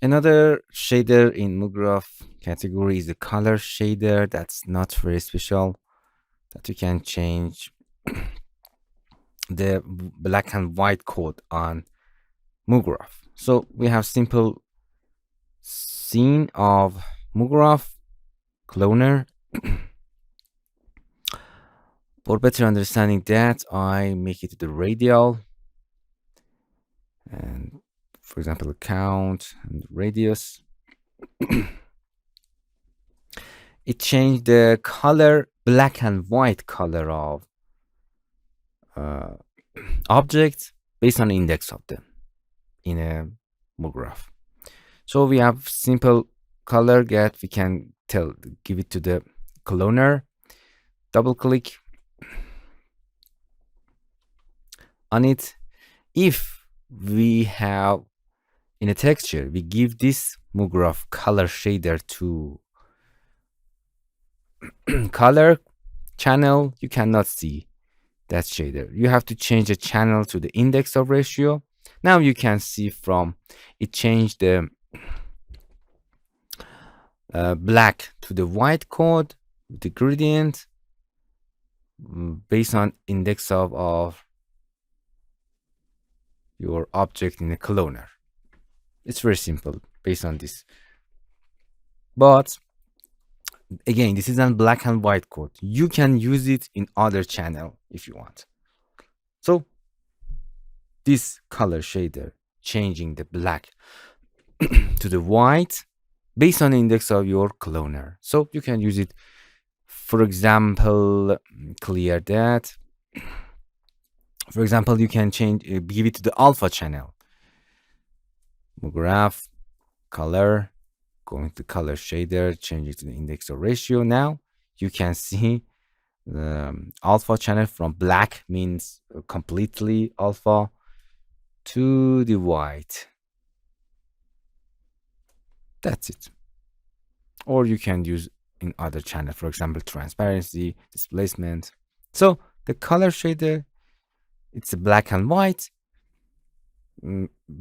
Another shader in mograph category is the color shader. That's not very special, that you can change the black and white code on mograph. So we have simple scene of mograph cloner. For better understanding that, I make it the radial, and for example, count and radius. It changed the color, black and white color of objects based on the index of them in a mograph. So we have simple color get. We can give it to the cloner. Double click on it. If we have in a texture, we give this mograph color shader to color channel, you cannot see that shader. You have to change the channel to the index of ratio. Now you can see from it changed the black to the white code with the gradient based on index of your object in a cloner. It's very simple based on this. But again, this is a black and white code. You can use it in other channel if you want. So this color shader changing the black to the white based on the index of your cloner. So you can use it, for example, clear that. For example, you can give it to the alpha channel. Graph, color, going to color shader, change it to the index of ratio. Now you can see the alpha channel from black means completely alpha to the white. That's it. Or you can use in other channel, for example, transparency, displacement. So the color shader, it's a black and white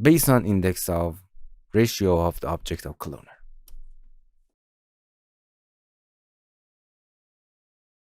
based on index of ratio of the object of cloner.